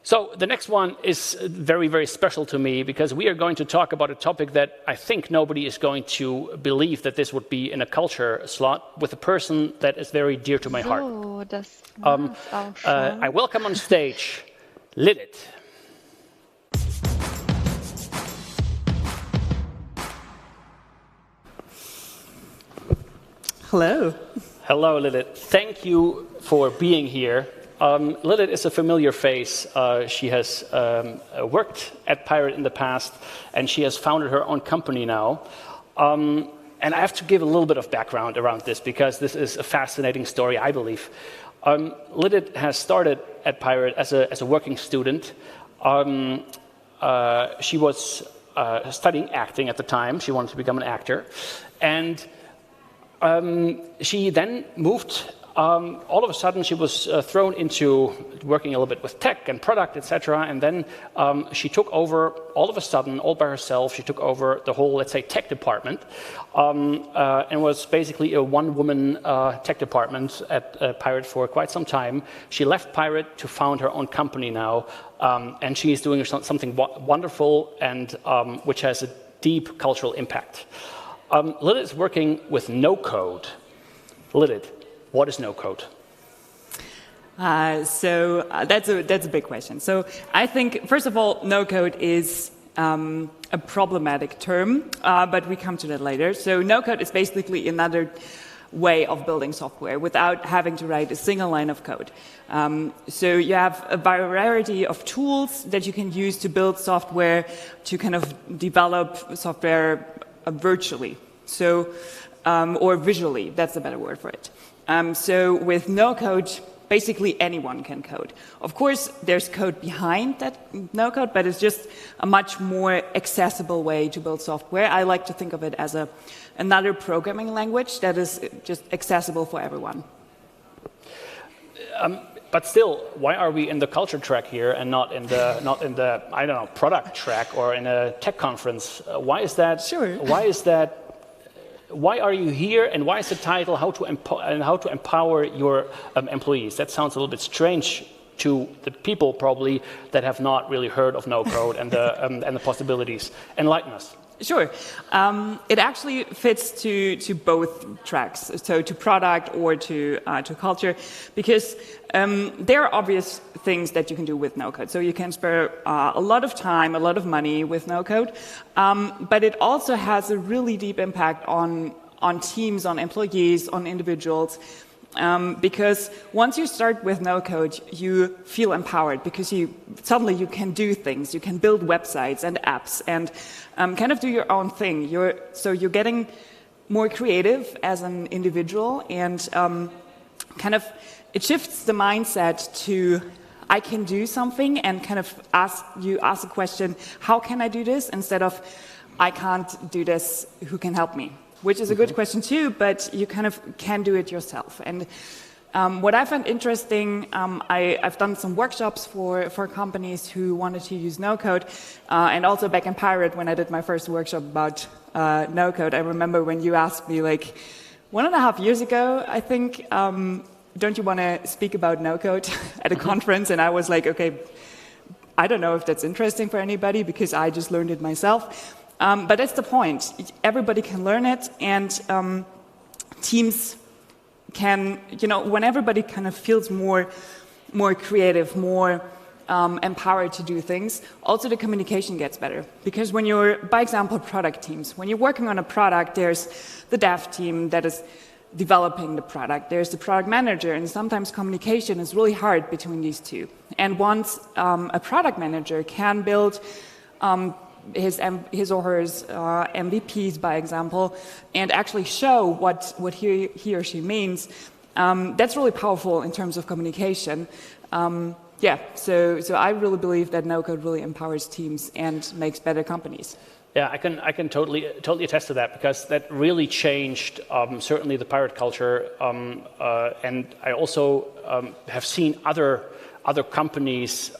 So the next one is very, very special to me because we are going to talk about a topic that I think nobody is going to believe that this would be in a culture slot with a person that is very dear to my heart. I welcome on stage Lilith. Hello. Hello, Lilith. Thank you for being here. Lilith is a familiar face. She has worked at Pirate in the past, and she has founded her own company now. And I have to give a little bit of background around this, because this is a fascinating story, I believe. Lilith has started at Pirate as a working student. She was studying acting at the time. She wanted to become an actor. And she then moved. All of a sudden, she was thrown into working a little bit with tech and product, etc. And then she took over, all of a sudden, all by herself, she took over the whole, let's say, tech department, and was basically a one-woman tech department at Pirate for quite some time. She left Pirate to found her own company now, and she is doing something wonderful and which has a deep cultural impact. Lilith is working with NoCode. Lilith, what is NoCode? So that's a big question. So I think, first of all, NoCode is a problematic term, but we come to that later. So NoCode is basically another way of building software without having to write a single line of code. So you have a variety of tools that you can use to build software, to kind of develop software virtually, so or visually. That's a better word for it. So with NoCode, basically anyone can code. Of course, there's code behind that NoCode, but it's just a much more accessible way to build software. I like to think of it as another programming language that is just accessible for everyone. But still, why are we in the culture track here and not in the I don't know, product track or in a tech conference? Why is that? Sure. Why is that? Why are you here, and why is the title how to empower your employees? That sounds a little bit strange to the people probably that have not really heard of NoCode and the possibilities. Enlighten us. Sure. It actually fits to both tracks, so to product or to culture, because there are obvious things that you can do with NoCode. So you can spare a lot of time, a lot of money with NoCode, but it also has a really deep impact on teams, on employees, on individuals. Because once you start with NoCode, you feel empowered because suddenly you can do things. You can build websites and apps and kind of do your own thing. So you're getting more creative as an individual, and kind of it shifts the mindset to I can do something, and kind of ask a question, how can I do this, instead of I can't do this, who can help me? Which is a good question too, but you kind of can do it yourself. And what I found interesting, I've done some workshops for companies who wanted to use NoCode, and also back in Pirate when I did my first workshop about NoCode. I remember when you asked me, like 1.5 years ago, I think, don't you want to speak about NoCode at a conference? And I was like, okay, I don't know if that's interesting for anybody because I just learned it myself. But that's the point. Everybody can learn it, and teams can, when everybody kind of feels more creative, more empowered to do things, also the communication gets better. Because when you're, by example, product teams, when you're working on a product, there's the dev team that is developing the product, there's the product manager, and sometimes communication is really hard between these two. And once a product manager can build his or her MVPs, by example, and actually show what he or she means, that's really powerful in terms of communication. So I really believe that NoCode really empowers teams and makes better companies. Yeah, I can totally attest to that, because that really changed certainly the pirate culture, and I also have seen other companies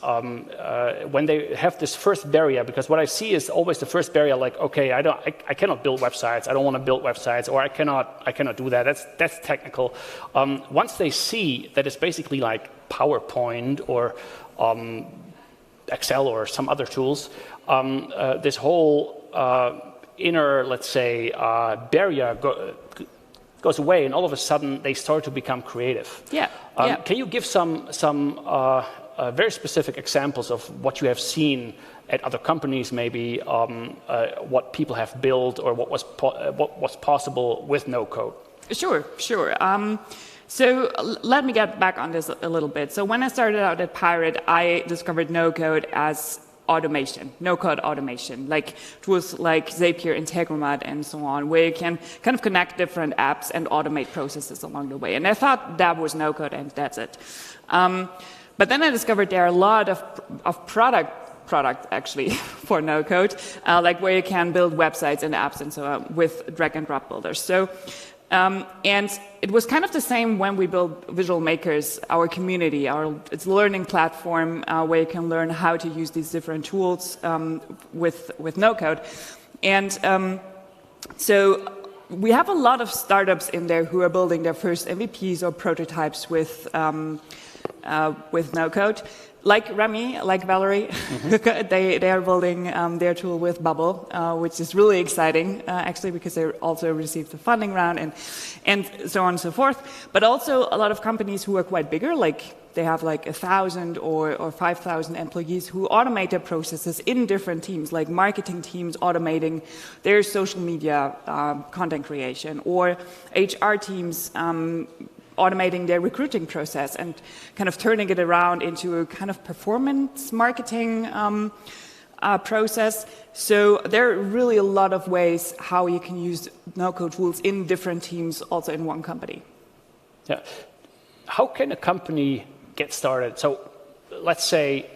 when they have this first barrier, because what I see is always the first barrier, like, okay, I cannot build websites, I don't want to build websites, or I cannot do that. That's technical. Once they see that it's basically like PowerPoint or Excel or some other tools, this whole inner, let's say, barrier goes away, and all of a sudden they start to become creative. Yeah. Can you give some very specific examples of what you have seen at other companies, maybe what people have built or what was possible with NoCode? Sure. So let me get back on this a little bit. So when I started out at Pirate, I discovered NoCode as automation, no-code automation, like tools like Zapier, Integromat, and so on, where you can kind of connect different apps and automate processes along the way. And I thought that was no-code and that's it. But then I discovered there are a lot of product actually for no-code, like where you can build websites and apps and so on with drag-and-drop builders. So, and it was kind of the same when we built Visual Makers, our community, it's a learning platform where you can learn how to use these different tools with no-code. And so we have a lot of startups in there who are building their first MVPs or prototypes with no-code. Like Remy, like Valerie, they are building their tool with Bubble, which is really exciting, actually, because they also received a funding round and so on and so forth. But also a lot of companies who are quite bigger, like they have like 1,000 or 5,000 employees who automate their processes in different teams, like marketing teams automating their social media content creation, or HR teams automating their recruiting process and kind of turning it around into a kind of performance marketing process. So there are really a lot of ways how you can use no-code tools in different teams, also in one company. Yeah. How can a company get started? So let's say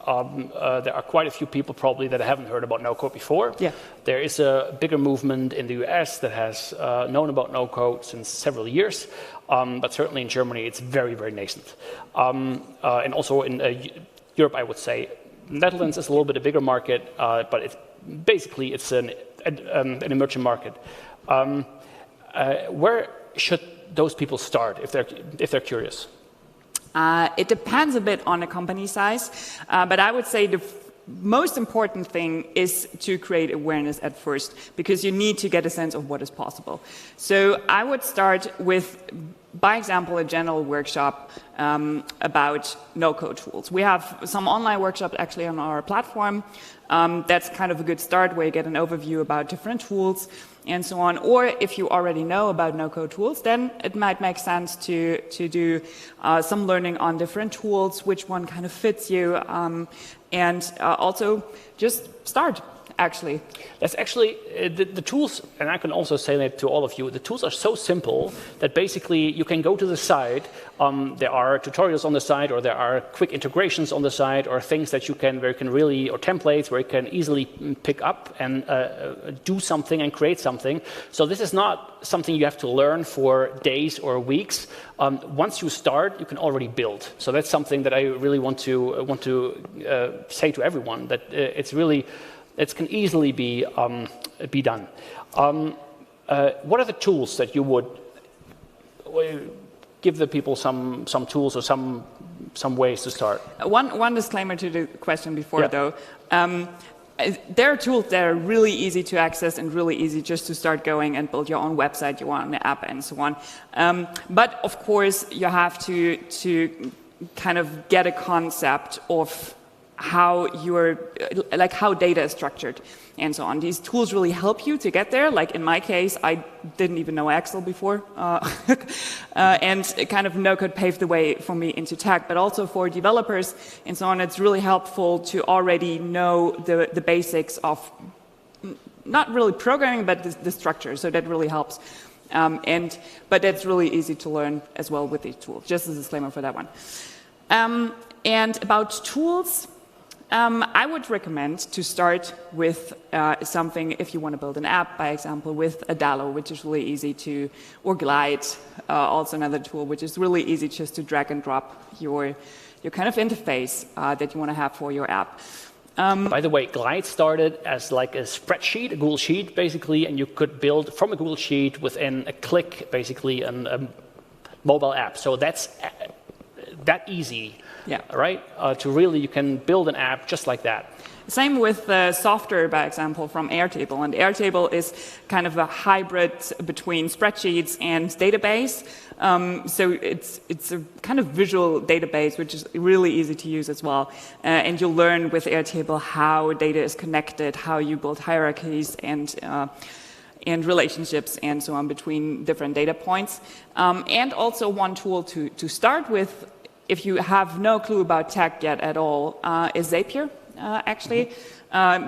there are quite a few people probably that haven't heard about no-code before. Yeah. There is a bigger movement in the US that has known about no-code since several years, but certainly in Germany it's very, very nascent. And also in Europe, I would say. Netherlands is a little bit a bigger market, but it's an emerging market. Where should those people start if they're curious? It depends a bit on the company size, but I would say the most important thing is to create awareness at first, because you need to get a sense of what is possible. So I would start with, by example, a general workshop about no-code tools. We have some online workshops actually on our platform. That's kind of a good start, where you get an overview about different tools and so on. Or if you already know about no-code tools, then it might make sense to do some learning on different tools, which one kind of fits you, and also just start. Actually, that's actually the tools, and I can also say that to all of you. The tools are so simple that basically you can go to the site. There are tutorials on the site, or there are quick integrations on the site, or things that or templates where you can easily pick up and do something and create something. So this is not something you have to learn for days or weeks. Once you start, you can already build. So that's something that I really want to say to everyone, that it can easily be done. What are the tools that you would give the people some tools or some ways to start? One disclaimer to the question before, though. There are tools that are really easy to access and really easy just to start going and build your own website, your own app, and so on. But of course, you have to kind of get a concept of how data is structured and so on. These tools really help you to get there. Like in my case, I didn't even know Excel before, and kind of no-code paved the way for me into tech. But also for developers and so on, it's really helpful to already know the basics of not really programming, but the structure. So that really helps. But it's really easy to learn as well with these tools. Just as a disclaimer for that one. And about tools, I would recommend to start with something, if you want to build an app, by example, with Adalo, which is really easy to, or Glide, also another tool, which is really easy just to drag and drop your kind of interface that you want to have for your app. By the way, Glide started as like a spreadsheet, a Google Sheet, basically, and you could build from a Google Sheet within a click, basically, a mobile app. So that's that easy, Yeah. right? To really, you can build an app just like that. Same with software, by example, from Airtable. And Airtable is kind of a hybrid between spreadsheets and database. So it's a kind of visual database, which is really easy to use as well. And you'll learn with Airtable how data is connected, how you build hierarchies and relationships and so on between different data points. And also one tool to start with, if you have no clue about tech yet at all, is Zapier. Actually,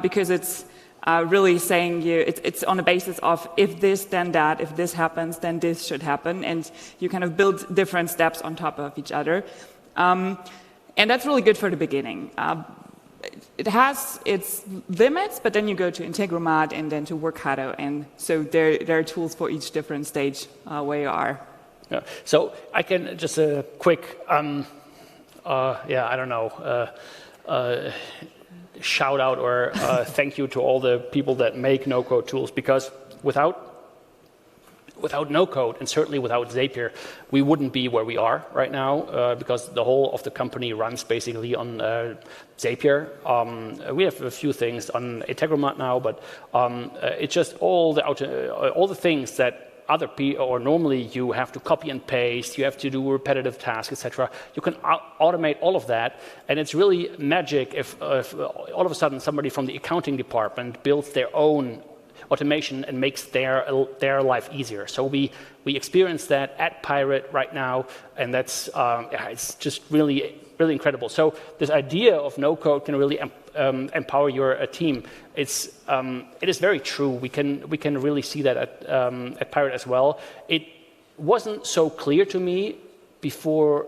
because it's really saying it's on a basis of if this, then that, if this happens, then this should happen, and you kind of build different steps on top of each other. And that's really good for the beginning. It has its limits, but then you go to Integromat and then to Workato, and so there are tools for each different stage where you are. Yeah. So I can just a quick, I don't know, shout out or thank you to all the people that make no-code tools, because without no-code and certainly without Zapier, we wouldn't be where we are right now, because the whole of the company runs basically on Zapier. We have a few things on Integromat now, but it's just all the things that other people, or normally you have to copy and paste, you have to do repetitive tasks, etc. You can automate all of that, and it's really magic if all of a sudden somebody from the accounting department builds their own automation and makes their life easier. So we experience that at Pirate right now, and that's it's just really incredible. So this idea of no code can really empower your team. It is very true. We can really see that at Pirate as well. It wasn't so clear to me before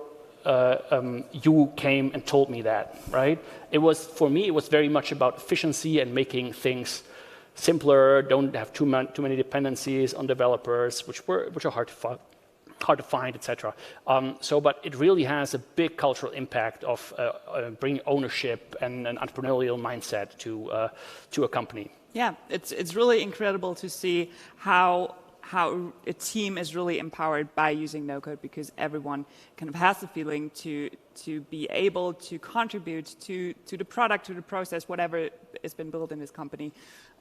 you came and told me that, right? For me, it was very much about efficiency and making things simpler, don't have too many dependencies on developers, which are hard to find, etc. But it really has a big cultural impact of bringing ownership and an entrepreneurial mindset to a company. Yeah, it's really incredible to see how a team is really empowered by using no-code, because everyone kind of has the feeling to be able to contribute to the product, to the process, whatever has been built in this company.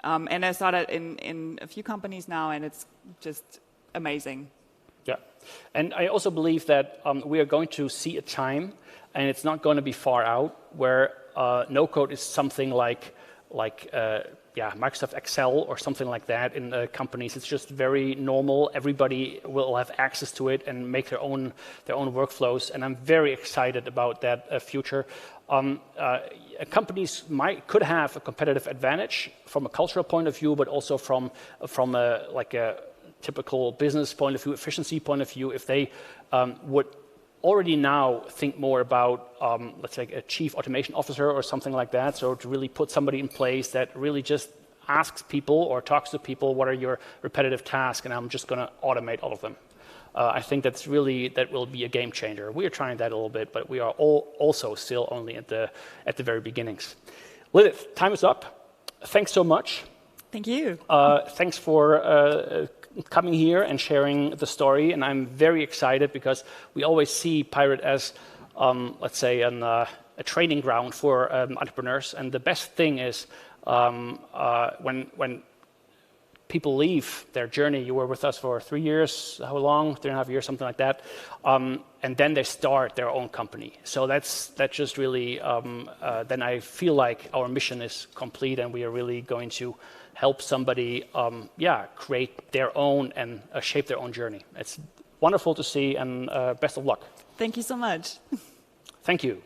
And I saw that in a few companies now, and it's just amazing. Yeah, and I also believe that we are going to see a time, and it's not going to be far out, where no-code is something like Microsoft Excel or something like that in companies. It's just very normal. Everybody will have access to it and make their own workflows, and I'm very excited about that future. Companies could have a competitive advantage from a cultural point of view, but also from a typical business point of view, efficiency point of view, if they would already now think more about, let's say, a chief automation officer or something like that. So to really put somebody in place that really just asks people or talks to people, what are your repetitive tasks, and I'm just going to automate all of them. I think that will be a game changer. We are trying that a little bit, but we are also still only at the very beginnings. Lilith, time is up. Thanks so much. Thank you. Thanks for coming here and sharing the story, and I'm very excited because we always see Pirate as, let's say, a training ground for entrepreneurs. And the best thing is when people leave their journey. You were with us for 3 years, how long? 3.5 years, something like that. And then they start their own company. So that's just really, then I feel like our mission is complete, and we are really going to help somebody, create their own and shape their own journey. It's wonderful to see, and best of luck. Thank you so much. Thank you.